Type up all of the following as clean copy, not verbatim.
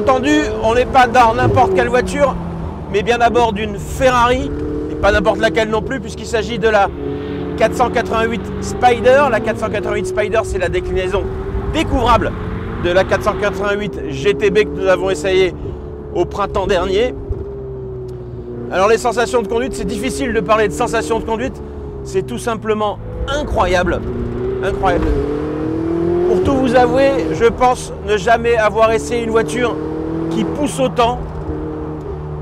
entendu, on n'est pas dans n'importe quelle voiture, mais bien à bord d'une Ferrari, et pas n'importe laquelle non plus, puisqu'il s'agit de la 488 Spider. La 488 Spider, c'est la déclinaison découvrable de la 488 GTB que nous avons essayé au printemps dernier. Alors les sensations de conduite, c'est difficile de parler de sensations de conduite, c'est tout simplement incroyable. Incroyable. Pour tout vous avouer, je pense ne jamais avoir essayé une voiture qui pousse autant.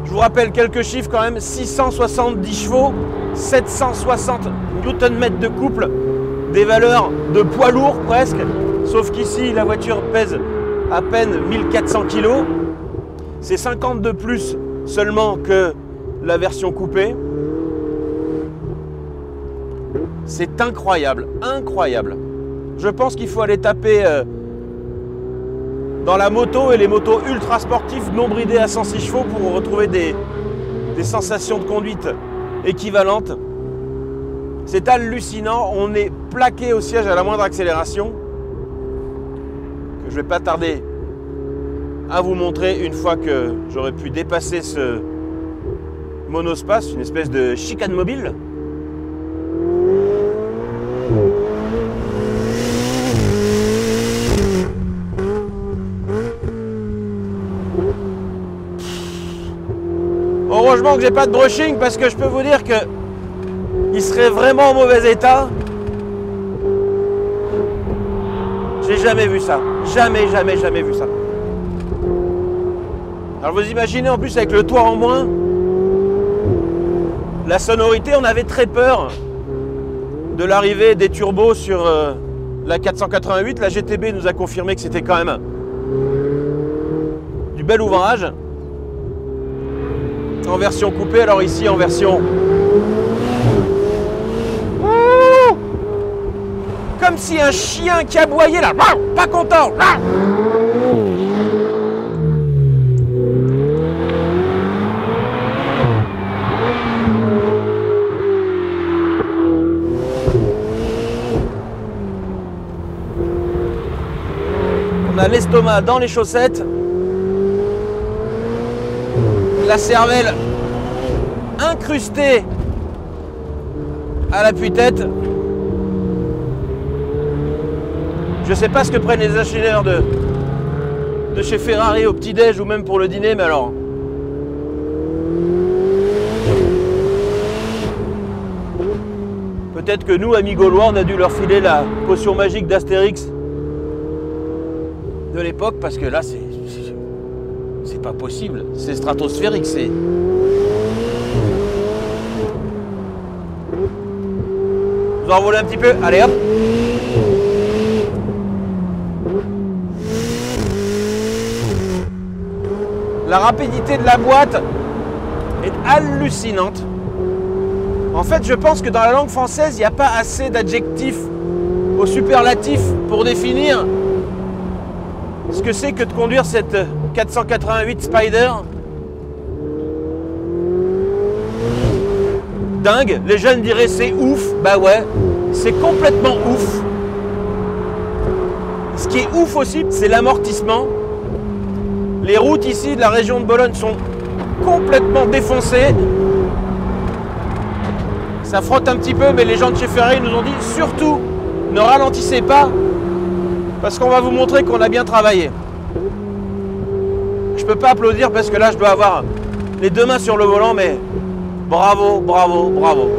Je vous rappelle quelques chiffres quand même, 670 chevaux, 760 Nm de couple, des valeurs de poids lourd presque, sauf qu'ici la voiture pèse à peine 1400 kg. C'est 50 de plus seulement que la version coupée. C'est incroyable, incroyable. Je pense qu'il faut aller taper dans la moto et les motos ultra sportives non bridées à 106 chevaux pour retrouver des sensations de conduite équivalentes. C'est hallucinant, on est plaqué au siège à la moindre accélération, que je ne vais pas tarder à vous montrer une fois que j'aurai pu dépasser ce monospace, une espèce de chicane mobile. Heureusement que j'ai pas de brushing parce que je peux vous dire que il serait vraiment en mauvais état. J'ai jamais vu ça. Jamais, jamais, jamais vu ça. Alors vous imaginez en plus avec le toit en moins, la sonorité, on avait très peur de l'arrivée des turbos sur la 488. La GTB nous a confirmé que c'était quand même du bel ouvrage. En version coupée, alors ici en version... Ouh, comme si un chien qui aboyait là, pas content. On a l'estomac dans les chaussettes. La cervelle incrustée à l'appui-tête. Je ne sais pas ce que prennent les ingénieurs de chez Ferrari au petit-déj ou même pour le dîner, mais alors... Peut-être que nous, amis gaulois, on a dû leur filer la potion magique d'Astérix de l'époque, parce que là, c'est pas possible, c'est stratosphérique, c'est... Vous envolez un petit peu, allez hop. La rapidité de la boîte est hallucinante. En fait, je pense que dans la langue française, il n'y a pas assez d'adjectifs au superlatif pour définir ce que c'est que de conduire cette 488 Spider. Dingue, les jeunes diraient c'est ouf, bah ouais, c'est complètement ouf. Ce qui est ouf aussi, c'est l'amortissement. Les routes ici de la région de Bologne sont complètement défoncées. Ça frotte un petit peu, mais les gens de chez Ferrari nous ont dit surtout ne ralentissez pas parce qu'on va vous montrer qu'on a bien travaillé. Je peux pas applaudir parce que là je dois avoir les deux mains sur le volant, mais bravo, bravo, bravo.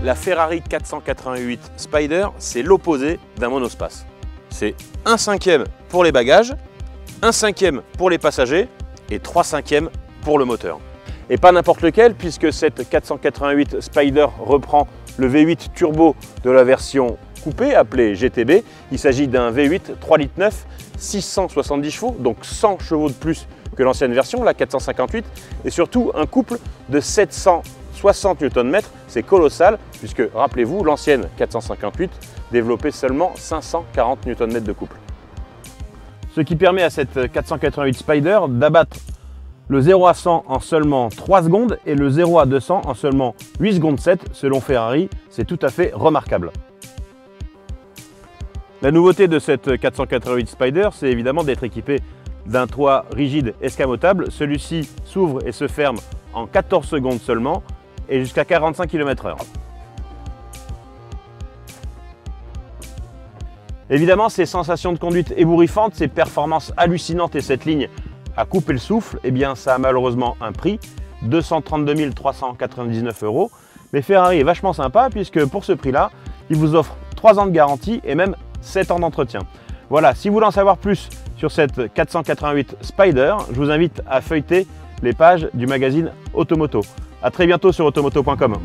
la Ferrari 488 Spider, c'est l'opposé d'un monospace. C'est 1/5 pour les bagages, 1/5 pour les passagers et 3/5 pour le moteur. Et pas n'importe lequel, puisque cette 488 Spider reprend le V8 turbo de la version coupé appelé GTB. Il s'agit d'un V8 3,9 litres, 670 chevaux, donc 100 chevaux de plus que l'ancienne version, la 458, et surtout un couple de 760 Nm. C'est colossal, puisque rappelez-vous, l'ancienne 458 développait seulement 540 Nm de couple. Ce qui permet à cette 488 Spider d'abattre le 0 à 100 en seulement 3 secondes et le 0 à 200 en seulement 8 secondes 7, selon Ferrari. C'est tout à fait remarquable. La nouveauté de cette 488 Spider, c'est évidemment d'être équipé d'un toit rigide escamotable. Celui-ci s'ouvre et se ferme en 14 secondes seulement et jusqu'à 45 km/h. Évidemment, ces sensations de conduite ébouriffantes, ces performances hallucinantes et cette ligne à couper le souffle, eh bien ça a malheureusement un prix, 232 399 €. Mais Ferrari est vachement sympa puisque pour ce prix-là, il vous offre 3 ans de garantie et même 7 ans d'entretien. Voilà, si vous voulez en savoir plus sur cette 488 Spider, je vous invite à feuilleter les pages du magazine Automoto. A très bientôt sur automoto.com.